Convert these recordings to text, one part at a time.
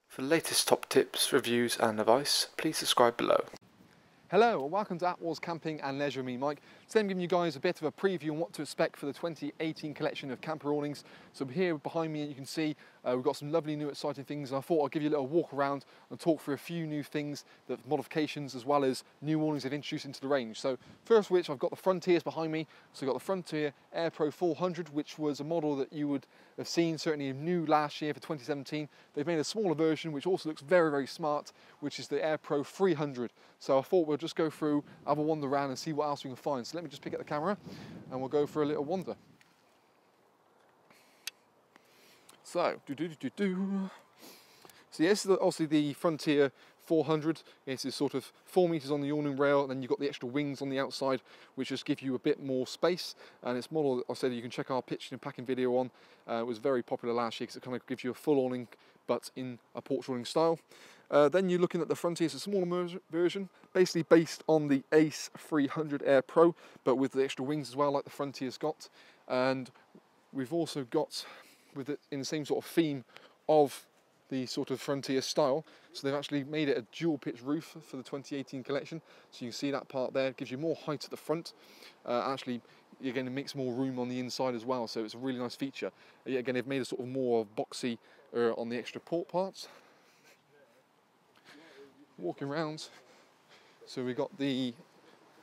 For the latest top tips, reviews and advice, please subscribe below. Hello and welcome to Attwoolls Camping and Leisure. Me, Mike. Today I'm giving you guys a bit of a preview on what to expect for the 2018 collection of Kampa Awnings. So here behind me you can see we've got some lovely new exciting things, and I thought I'd give you a little walk around and talk through a few new things, the modifications as well as new awnings they've introduced into the range. So first of which, I've got the Frontiers behind me. So I've got the Frontier Air Pro 400, which was a model that you would have seen certainly new last year for 2017. They've made a smaller version which also looks very, very smart, which is the Air Pro 300. So I thought we'll just go through, have a wander around and see what else we can find. So let me just pick up the camera and we'll go for a little wander. So, So yes, this is obviously the Frontier 400. This is sort of 4 meters on the awning rail, and then you've got the extra wings on the outside, which just give you a bit more space. And it's model that I said you can check our pitching and packing video on. It was very popular last year because it kind of gives you a full awning, but in a porch awning style. Then you're looking at the Frontier, it's a smaller version, basically based on the Ace 300 Air Pro, but with the extra wings as well, like the Frontier's got. And we've also got, with it in the same sort of theme of the sort of Frontier style, so they've actually made it a dual pitch roof for the 2018 collection. So you can see that part there, it gives you more height at the front. Actually, again, it makes more room on the inside as well, so it's a really nice feature. Again, they've made a sort of more boxy on the extra port parts. Walking around, so we got the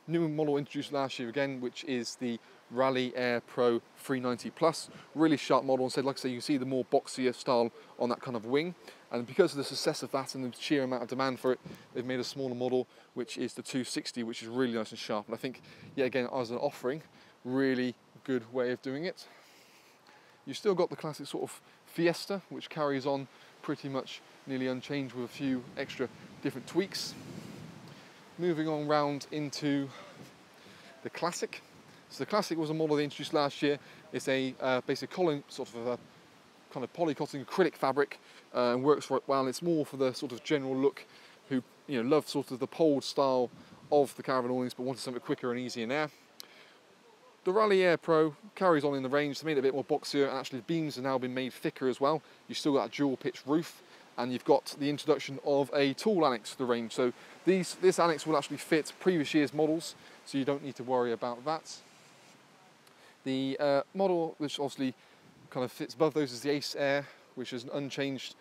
new model introduced last year again, which is the Rally Air Pro 390 Plus. Really sharp model, and so like I say, you can see the more boxier style on that kind of wing. And because of the success of that and the sheer amount of demand for it, they've made a smaller model, which is the 260, which is really nice and sharp. And I think, yeah, again, as an offering, really good way of doing it. You've still got the classic sort of Fiesta, which carries on pretty much nearly unchanged with a few extra different tweaks. Moving on round into the Classic. So the Classic was a model they introduced last year. It's a basic column, sort of a kind of polycotton acrylic fabric, and works quite well. It's more for the sort of general look who love sort of the poled style of the caravan awnings, but wanted something quicker and easier now. The Rally Air Pro carries on in the range to make it a bit more boxier, and actually the beams have now been made thicker as well. You've still got a dual pitch roof, and you've got the introduction of a tool annex to the range. So this annex will actually fit previous year's models, so you don't need to worry about that. The model which obviously kind of fits above those is the Ace Air, which is unchanged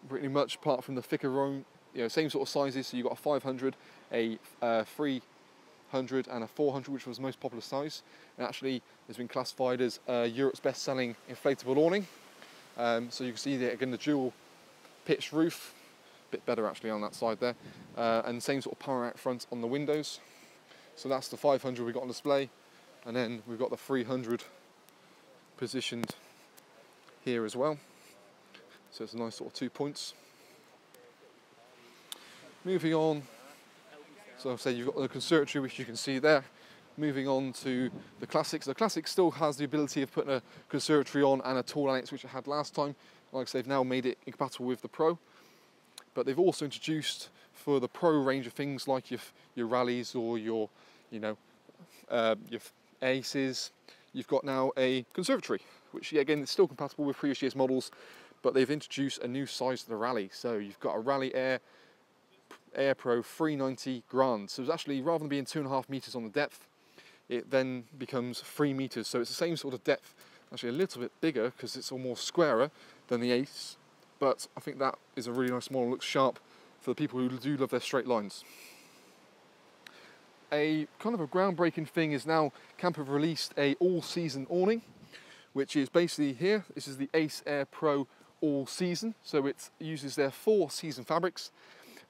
pretty much apart from the thicker room, same sort of sizes. So you've got a 500, a 300 and a 400, which was the most popular size. And actually has been classified as Europe's best-selling inflatable awning. So you can see that again, the dual pitch roof, a bit better actually on that side there, and same sort of power out front on the windows. So that's the 500 we got on display, and then we've got the 300 positioned here as well. So it's a nice sort of 2 points. Moving on, so I'll say you've got the conservatory, which you can see there. Moving on to the Classics. The Classic still has the ability of putting a conservatory on and a tall annex, which it had last time. Like I say, they've now made it incompatible with the Pro. But they've also introduced for the Pro range of things like your Rallies or your Aces, you've got now a conservatory, which again is still compatible with previous year's models, but they've introduced a new size to the Rally. So you've got a Rally Air Pro 390 Grand. So it's actually, rather than being 2.5 meters on the depth, it then becomes 3 meters. So it's the same sort of depth, actually a little bit bigger because it's all more squarer than the Ace. But I think that is a really nice model, looks sharp for the people who do love their straight lines. A kind of a groundbreaking thing is now Kampa have released a all-season awning, which is basically here. This is the Ace Air Pro All Season. So it uses their 4 season fabrics,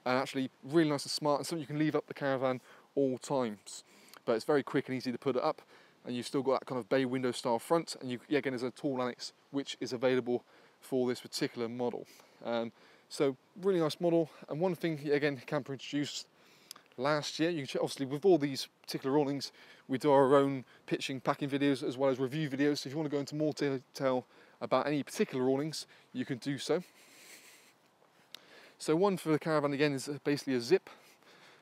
and actually really nice and smart, and something you can leave up the caravan all times. But it's very quick and easy to put it up, and you've still got that kind of bay window style front, and again there's a tall annex which is available for this particular model. So really nice model. And one thing again Kampa introduced last year, you can obviously with all these particular awnings we do our own pitching, packing videos as well as review videos, so if you want to go into more detail about any particular awnings you can do so. So one for the caravan again is basically a zip.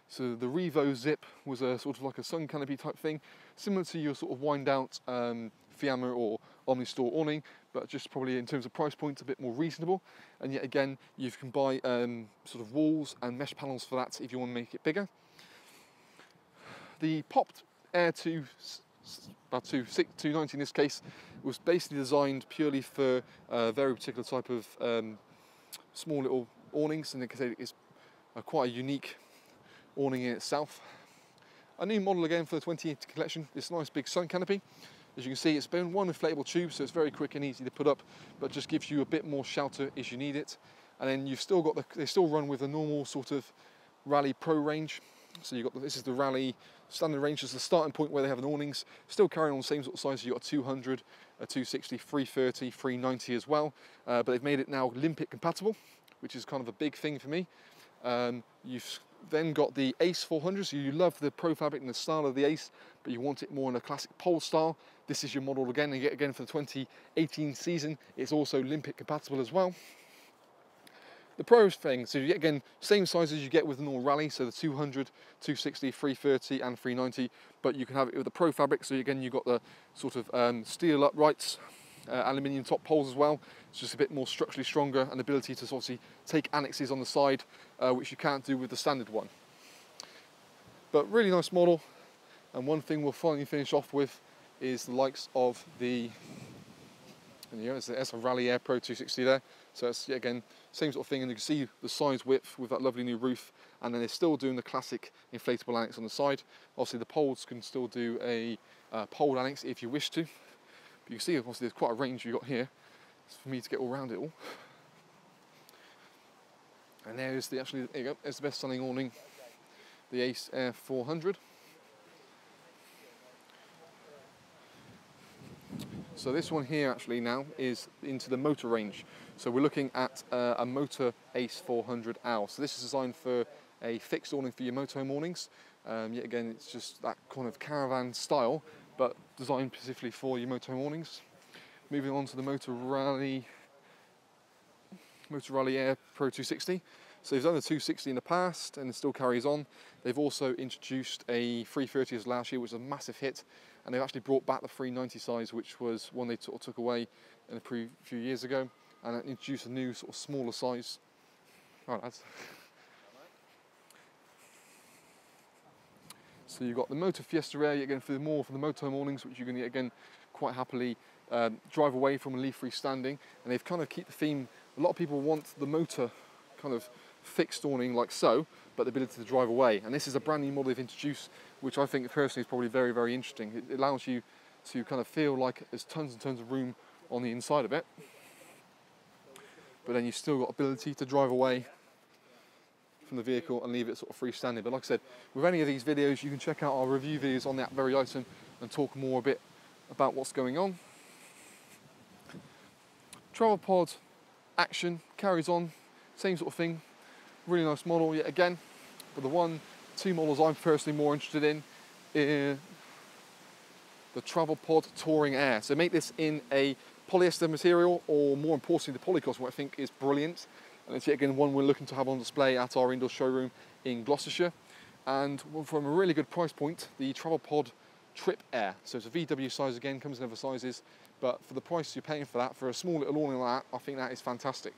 So the Revo Zip was a sort of like a sun canopy type thing, similar to your sort of wind out Fiamma or Omni Store awning, but just probably in terms of price points a bit more reasonable. And yet again, you can buy sort of walls and mesh panels for that if you want to make it bigger. The popped Air 290 in this case was basically designed purely for a very particular type of small little awnings, and they can say it's quite a unique awning in itself. A new model again for the 2018 collection, this nice big sun canopy. As you can see, it's been one inflatable tube, so it's very quick and easy to put up, but just gives you a bit more shelter if you need it. And then you've still got they still run with the normal sort of Rally Pro range. So you've got this is the Rally standard range, is the starting point where they have an awnings. Still carrying on the same sort of size. You've got a 200, a 260, 330, 390 as well. But they've made it now limpet compatible, which is kind of a big thing for me. You've then got the Ace 400, so you love the Pro fabric and the style of the Ace, but you want it more in a classic pole style. This is your model again, and yet again for the 2018 season, it's also limpet compatible as well. The Pro thing, so you get again same size as you get with the normal Rally, so the 200, 260, 330 and 390, but you can have it with the Pro fabric, so again you've got the sort of steel uprights, aluminium top poles as well. It's just a bit more structurally stronger and ability to obviously take annexes on the side, which you can't do with the standard one. But really nice model, and one thing we'll finally finish off with is the likes of the, and it's a Rally Air Pro 260 there. So it's yet again same sort of thing, and you can see the size width with that lovely new roof, and then they're still doing the classic inflatable annex on the side. Obviously the poles can still do a pole annex if you wish to. But you can see obviously there's quite a range you've got here. It's for me to get all around it all. And there's the there you go, there's the best selling awning, the Ace Air 400. So this one here actually now is into the motor range. So we're looking at a Motor Ace 400 Owl. So this is designed for a fixed awning for your motorhome awnings. Yet again, it's just that kind of caravan style, but designed specifically for your motorhome awnings. Moving on to the Motor Rally Air Pro 260. So they've done the 260 in the past, and it still carries on. They've also introduced a 330 as last year, which was a massive hit, and they've actually brought back the 390 size, which was one they sort of took away in a few years ago, and introduced a new sort of smaller size. All right, lads. So you've got the Motor Fiesta Air, again for the motorhome awnings, which you can again quite happily drive away from and leave freestanding, and they've kind of keep the theme. A lot of people want the motor kind of fixed awning like so, but the ability to drive away. And this is a brand new model they've introduced, which I think personally is probably very, very interesting. It allows you to kind of feel like there's tons and tons of room on the inside of it, but then you've still got ability to drive away from the vehicle and leave it sort of freestanding. But like I said, with any of these videos, you can check out our review videos on that very item and talk more a bit about what's going on. Travelpod action carries on, same sort of thing. Really nice model yet again, but the two models I'm personally more interested in is the Travelpod Touring Air. So make this in a polyester material, or more importantly the polycotton, which I think is brilliant, and it's yet again one we're looking to have on display at our indoor showroom in Gloucestershire, and from a really good price point, the Travelpod Trip Air. So it's a VW size again, comes in other sizes, but for the price you're paying for that, for a small little awning like that, I think that is fantastic.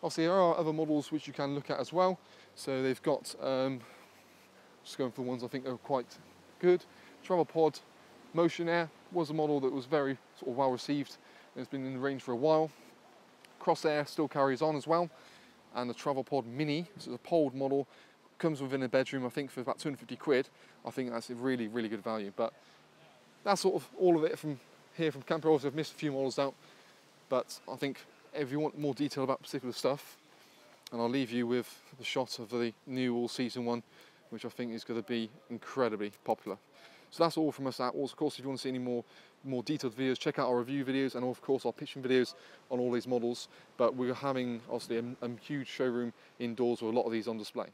Obviously there are other models which you can look at as well. So they've got, just going for the ones I think are quite good. Travelpod Motion Air was a model that was very sort of well received, and it's been in the range for a while. Crossair still carries on as well, and the Travelpod Mini, this is a poled model, comes within a bedroom I think for about 250 quid. I think that's a really, really good value. But that's sort of all of it from here from Kampa. Also I've missed a few models out, but I think if you want more detail about particular stuff, and I'll leave you with the shot of the new all-season one, which I think is going to be incredibly popular. So that's all from us at Attwoolls. Of course, if you want to see any more detailed videos, check out our review videos, and of course our pitching videos on all these models. But we're having obviously a huge showroom indoors with a lot of these on display.